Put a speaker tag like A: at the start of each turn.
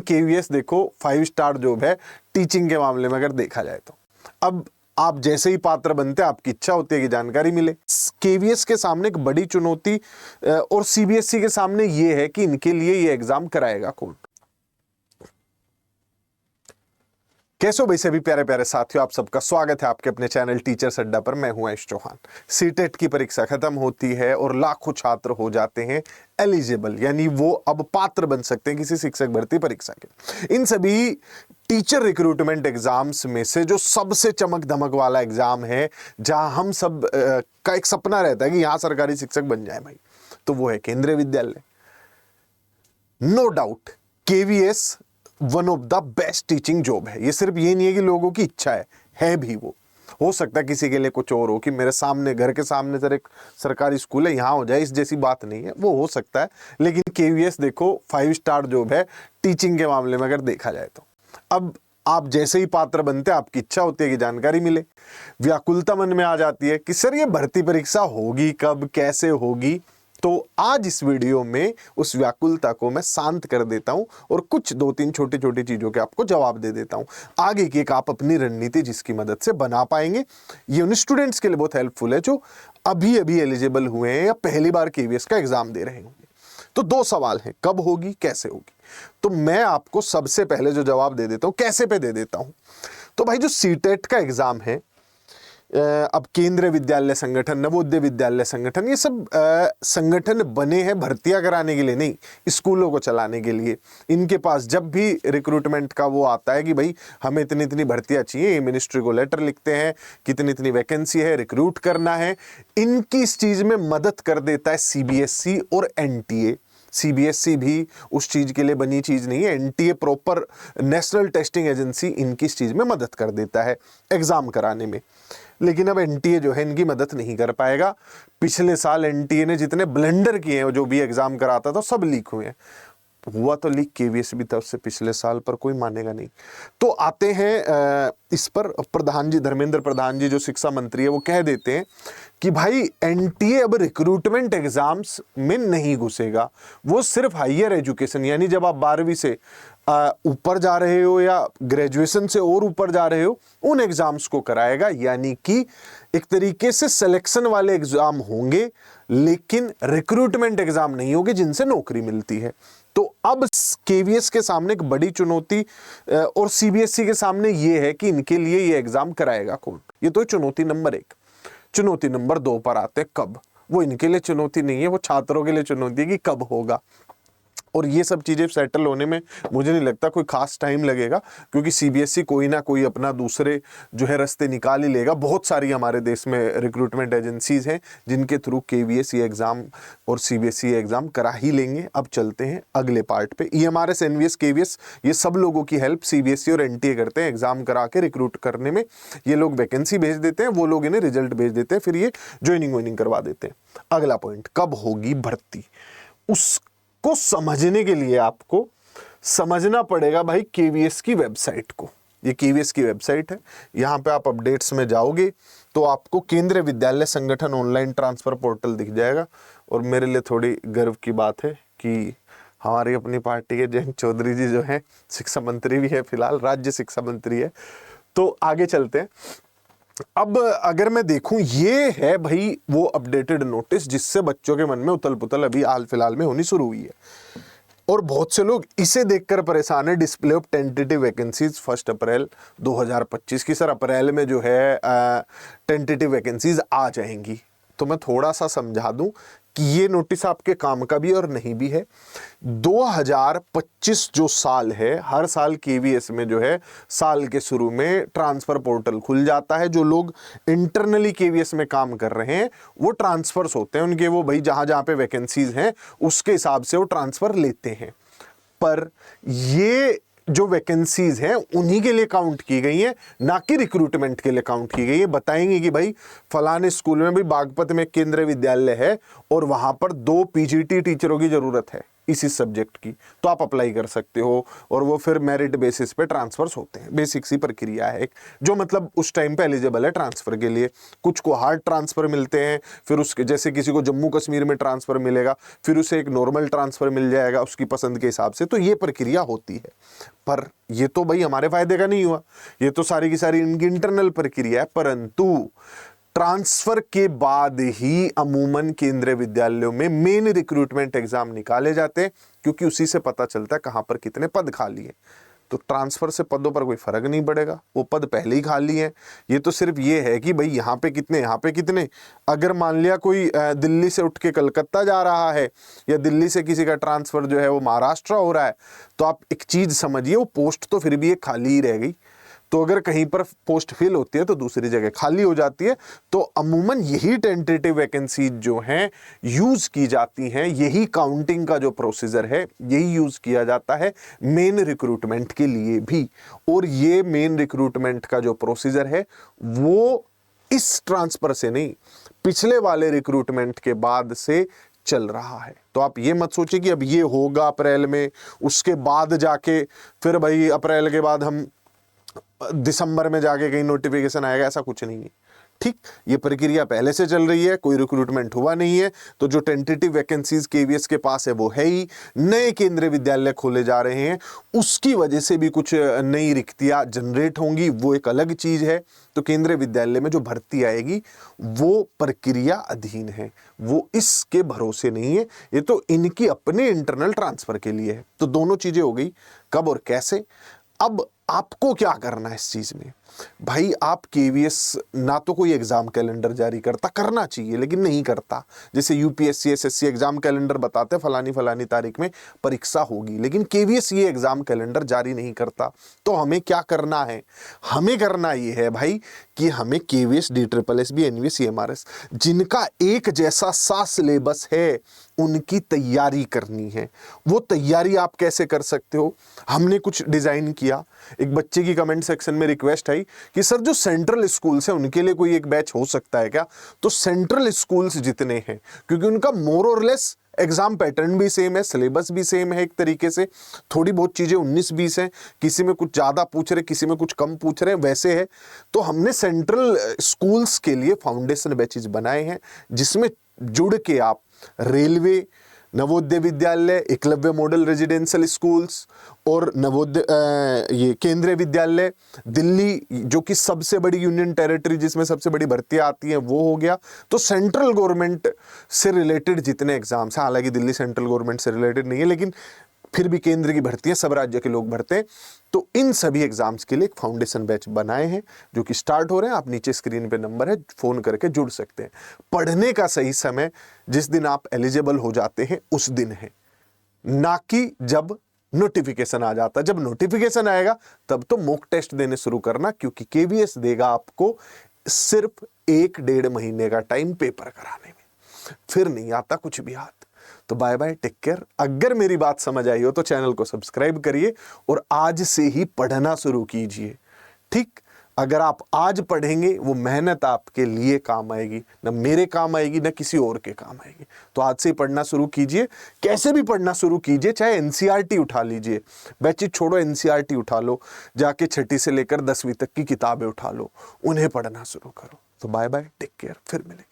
A: KVS देखो 5 star job है teaching के मामले में अगर देखा जाए तो। अब आप जैसे ही पात्र बनते हैं आपकी इच्छा होती है कि जानकारी मिले। केवीएस के सामने एक बड़ी चुनौती और सीबीएसई के सामने ये है कि इनके लिए ये एग्जाम कराएगा कौन। कैसे हो भाई सभी प्यारे प्यारे साथियों, आप सबका स्वागत है आपके अपने चैनल टीचर्स अड्डा पर। मैं हूं आयुष चौहान। सीटेट की परीक्षा खत्म होती है और लाखों छात्र हो जाते हैं एलिजिबल, यानी वो अब पात्र बन सकते हैं किसी शिक्षक भर्ती परीक्षा के। इन सभी टीचर रिक्रूटमेंट एग्जाम्स में से जो सबसे चमक धमक वाला एग्जाम है, जहां हम सब का एक सपना रहता है कि यहां सरकारी शिक्षक बन जाए भाई, तो वो है Kendriya Vidyalaya. No doubt KVS one of the best teaching job है। ये सिर्फ ये नहीं है कि लोगों की इच्छा है भी। वो हो सकता है किसी के लिए कुछ और हो कि मेरे सामने, घर के सामने सर एक सरकारी स्कूल है, यहां हो जाए, इस जैसी बात नहीं है, वो हो सकता है। लेकिन केवीएस देखो 5 स्टार जॉब है टीचिंग के मामले में अगर देखा जाए तो। अब आप जैसे ही पात्र बनते हैं आपकी इच्छा होती है कि जानकारी मिले, व्याकुलता मन में आ जाती है कि सर ये भर्ती परीक्षा होगी कब, कैसे होगी। तो आज इस वीडियो में उस व्याकुलता को मैं शांत कर देता हूं और कुछ 2-3 छोटी छोटी चीजों के आपको जवाब दे देता हूं। आगे की एक आप अपनी रणनीति जिसकी मदद से बना पाएंगे। ये उन स्टूडेंट्स के लिए बहुत हेल्पफुल है जो अभी अभी एलिजिबल हुए हैं या पहली बार केवीएस का एग्जाम दे रहे होंगे। तो 2 सवाल हैं, कब होगी, कैसे होगी। तो मैं आपको सबसे पहले जो जवाब दे देता हूं, कैसे पे दे देता हूं। तो भाई जो सीटेट का एग्जाम है, अब केंद्रीय विद्यालय संगठन, नवोदय विद्यालय संगठन, ये सब संगठन बने हैं भर्तियां कराने के लिए नहीं, स्कूलों को चलाने के लिए। इनके पास जब भी रिक्रूटमेंट का वो आता है कि भाई हमें इतनी इतनी भर्तियां चाहिए, ये मिनिस्ट्री को लेटर लिखते हैं, कितनी इतनी वैकेंसी है, रिक्रूट करना है। इनकी इस चीज में मदद कर देता है सीबीएसई और एनटीए। सीबीएसई भी उस चीज के लिए बनी चीज नहीं है, NTA proper national testing agency इनकी इस चीज में मदद कर देता है एग्जाम कराने में। लेकिन अब एनटीए जो है इनकी मदद नहीं कर पाएगा। पिछले साल एनटीए ने जितने ब्लंडर किए हैं, जो भी एग्जाम कराता था, सब लीक हुए हैं। हुआ तो लीक केवीएस भी तब से पिछले साल, पर कोई मानेगा नहीं। तो आते हैं इस पर प्रधान जी, धर्मेंद्र प्रधान जी जो शिक्षा मंत्री है, वो कह देते हैं कि भाई एनटीए अब रिक्रूटमेंट एग्जाम्स में नहीं घुसेगा, वो सिर्फ हायर एजुकेशन, यानी जब आप 12वीं से ऊपर जा रहे हो या ग्रेजुएशन से और ऊपर जा रहे हो, उन एग्जाम्स को कराएगा। यानी कि एक तरीके से सिलेक्शन वाले एग्जाम होंगे, लेकिन रिक्रूटमेंट एग्जाम नहीं होंगे जिनसे नौकरी मिलती है। तो अब केवीएस के सामने एक बड़ी चुनौती और सीबीएसई के सामने ये है कि इनके लिए ये एग्जाम कराएगा कौन। ये तो चुनौती नंबर 1। चुनौती नंबर 2 पर आते हैं कब। वो इनके लिए चुनौती नहीं है, वो छात्रों के लिए चुनौती है कि कब होगा। और ये सब चीज़ें सेटल होने में मुझे नहीं लगता कोई खास टाइम लगेगा, क्योंकि सीबीएसई कोई ना कोई अपना दूसरे जो है रास्ते निकाल ही लेगा। बहुत सारी हमारे देश में रिक्रूटमेंट एजेंसीज हैं जिनके थ्रू केवीएस एग्ज़ाम और सीबीएसई एग्ज़ाम करा ही लेंगे। अब चलते हैं अगले पार्ट पे। ईएमआरएस, एनवीएस, केवीएस, ये सब लोगों की हेल्प सीबीएसई और एनटीए करते हैं एग्ज़ाम करा के रिक्रूट करने में। ये लोग वैकेंसी भेज देते हैं, वो लोग इन्हें रिजल्ट भेज देते हैं, फिर ये ज्वाइनिंग वाइनिंग करवा देते हैं। अगला पॉइंट, कब होगी भर्ती। को समझने के लिए आपको समझना पड़ेगा भाई केवीएस की वेबसाइट को। ये केवीएस की वेबसाइट है, यहाँ पे आप अपडेट्स में जाओगे तो आपको केंद्रीय विद्यालय संगठन ऑनलाइन ट्रांसफर पोर्टल दिख जाएगा। और मेरे लिए थोड़ी गर्व की बात है कि हमारी अपनी पार्टी के जयंत चौधरी जी जो हैं शिक्षा मंत्री भी है, फिलहाल राज्य शिक्षा मंत्री है। तो आगे चलते हैं। अब अगर मैं देखूं, ये है भाई वो अपडेटेड नोटिस जिससे बच्चों के मन में उथल पुथल अभी हाल फिलहाल में होनी शुरू हुई है। और बहुत से लोग इसे देखकर परेशान है। डिस्प्ले ऑफ टेंटेटिव वैकेंसीज 1 अप्रैल 2025 की। सर अप्रैल में जो है टेंटेटिव वैकेंसीज आ जाएंगी। तो मैं थोड़ा सा समझा दूं कि ये नोटिस आपके काम का भी और नहीं भी है। 2025 जो साल है, हर साल केवीएस में जो है साल के शुरू में ट्रांसफर पोर्टल खुल जाता है। जो लोग इंटरनली केवीएस में काम कर रहे हैं वो ट्रांसफर्स होते हैं उनके, वो भाई जहां जहां पे वैकेंसीज हैं उसके हिसाब से वो ट्रांसफर लेते हैं। पर ये जो वैकेंसीज हैं उन्हीं के लिए काउंट की गई है, ना कि रिक्रूटमेंट के लिए काउंट की गई है। बताएंगे कि भाई फलाने स्कूल में भी बागपत में केंद्रीय विद्यालय है और वहां पर 2 पीजीटी टीचरों की जरूरत है, इसी सब्जेक्ट की, तो आप अप्लाई कर सकते हो और वो फिर मेरिट बेसिस पे ट्रांसफर्स होते हैं। बेसिक सी प्रक्रिया है एक, जो मतलब उस टाइम पे एलिजिबल है ट्रांसफर के लिए। कुछ को हार्ड ट्रांसफर मिलते हैं, फिर उसके जैसे किसी को जम्मू कश्मीर में ट्रांसफर मिलेगा, फिर उसे एक नॉर्मल ट्रांसफर मिल जाएगा उसकी पसंद के हिसाब से। तो ये प्रक्रिया होती है, पर ये तो भाई हमारे फायदे का नहीं हुआ, ये तो सारी की सारी इनकी इंटरनल प्रक्रिया है। परंतु ट्रांसफर के बाद ही अमूमन केंद्रीय विद्यालयों में मेन रिक्रूटमेंट एग्जाम निकाले जाते हैं, क्योंकि उसी से पता चलता है कहां पर कितने पद खाली हैं। तो ट्रांसफर से पदों पर कोई फर्क नहीं पड़ेगा, वो पद पहले ही खाली हैं। ये तो सिर्फ ये है कि भाई यहाँ पे कितने, यहाँ पे कितने। अगर मान लिया कोई दिल्ली से उठ के कलकत्ता जा रहा है, या दिल्ली से किसी का ट्रांसफर जो है वो महाराष्ट्र हो रहा है, तो आप एक चीज समझिए, वो पोस्ट तो फिर भी एक खाली ही रह गई। तो अगर कहीं पर पोस्ट फिल होती है तो दूसरी जगह खाली हो जाती है। तो अमूमन यही टेंटेटिव वैकेंसी जो हैं यूज की जाती हैं, यही काउंटिंग का जो प्रोसीजर है यही यूज किया जाता है मेन रिक्रूटमेंट के लिए भी। और ये मेन रिक्रूटमेंट का जो प्रोसीजर है वो इस ट्रांसफर से नहीं, पिछले वाले रिक्रूटमेंट के बाद से चल रहा है। तो आप ये मत सोचिए कि अब ये होगा अप्रैल में, उसके बाद जाके फिर भाई अप्रैल के बाद हम दिसंबर में जाके कहीं नोटिफिकेशन आएगा, ऐसा कुछ नहीं है। ठीक, ये प्रक्रिया पहले से चल रही है, कोई रिक्रूटमेंट हुआ नहीं है, तो जो टेंटेटिव वैकेंसीज केवीएस के पास है वो है ही। नए केंद्रीय विद्यालय खोले जा रहे हैं, उसकी वजह से भी कुछ नई रिक्तियां जनरेट होंगी, वो एक अलग चीज है। तो केंद्रीय विद्यालय में जो भर्ती आएगी वो प्रक्रिया अधीन है, वो इसके भरोसे नहीं है, ये तो इनकी अपने इंटरनल ट्रांसफर के लिए है। तो दोनों चीजें हो गई, कब और कैसे। अब आपको क्या करना है इस चीज में भाई। आप केवीएस ना तो कोई एग्जाम कैलेंडर जारी करता, करना चाहिए लेकिन नहीं करता। जैसे यूपीएससी एसएससी एग्जाम कैलेंडर बताते फलानी फलानी तारीख में परीक्षा होगी, लेकिन केवीएस ये एग्जाम कैलेंडर जारी नहीं करता। तो हमें क्या करना है, हमें करना ये है भाई कि हमें केवीएस DSSB एनवीएस CMRS जिनका एक जैसा सा सिलेबस है उनकी तैयारी करनी है। वो तैयारी आप कैसे कर सकते हो, हमने कुछ डिजाइन किया। एक बच्चे की कमेंट सेक्शन में रिक्वेस्ट आई कि सर जो सेंट्रल स्कूल्स हैं उनके लिए कोई एक बैच हो सकता है क्या। तो सेंट्रल स्कूल्स जितने हैं, क्योंकि उनका मोर और लेस एग्जाम पैटर्न भी सेम है, सिलेबस भी सेम है, एक तरीके से थोड़ी बहुत चीजें 19-20 हैं, किसी में कुछ ज्यादा पूछ रहे, किसी में कुछ कम पूछ रहे, वैसे है। तो हमने सेंट्रल स्कूल्स के लिए फाउंडेशन बैचेज बनाए हैं, जिसमें जुड़ के आप railway, Navodaya Vidyalaya, Eklavya model residential schools और नवोदय ये केंद्रीय विद्यालय दिल्ली, जो कि सबसे बड़ी यूनियन टेरिटरी जिसमें सबसे बड़ी भर्तियां आती हैं, वो हो गया। तो सेंट्रल गवर्नमेंट से रिलेटेड जितने एग्जाम्स हैं, हालांकि दिल्ली सेंट्रल गवर्नमेंट से रिलेटेड नहीं है, लेकिन फिर भी केंद्र की भर्तियां सब राज्य के लोग भरते हैं। तो इन सभी एग्जाम्स के लिए एक फाउंडेशन बैच बनाए हैं जो कि स्टार्ट हो रहे हैं। आप नीचे स्क्रीन पे नंबर है, फोन करके जुड़ सकते हैं। पढ़ने का सही समय जिस दिन आप एलिजिबल हो जाते हैं उस दिन है, ना कि जब नोटिफिकेशन आ जाता है। जब नोटिफिकेशन आएगा तब तो मॉक टेस्ट देने शुरू करना, क्योंकि केवीएस देगा आपको सिर्फ 1-1.5 महीने का टाइम पेपर कराने में, फिर नहीं आता कुछ भी हाथ। तो बाय बाय, टेक केयर। अगर मेरी बात समझ आई हो तो चैनल को सब्सक्राइब करिए और आज से ही पढ़ना शुरू कीजिए। ठीक, अगर आप आज पढ़ेंगे वो मेहनत आपके लिए काम आएगी, ना मेरे काम आएगी ना किसी और के काम आएगी। तो आज से ही पढ़ना शुरू कीजिए, कैसे भी पढ़ना शुरू कीजिए। चाहे एनसीईआरटी उठा लीजिए, बैचेज छोड़ो, एनसीईआरटी उठा लो, जाके 6ठी से लेकर 10वीं तक की किताबें उठा लो, उन्हें पढ़ना शुरू करो। तो बाय बाय, टेक केयर, फिर मिलेंगे।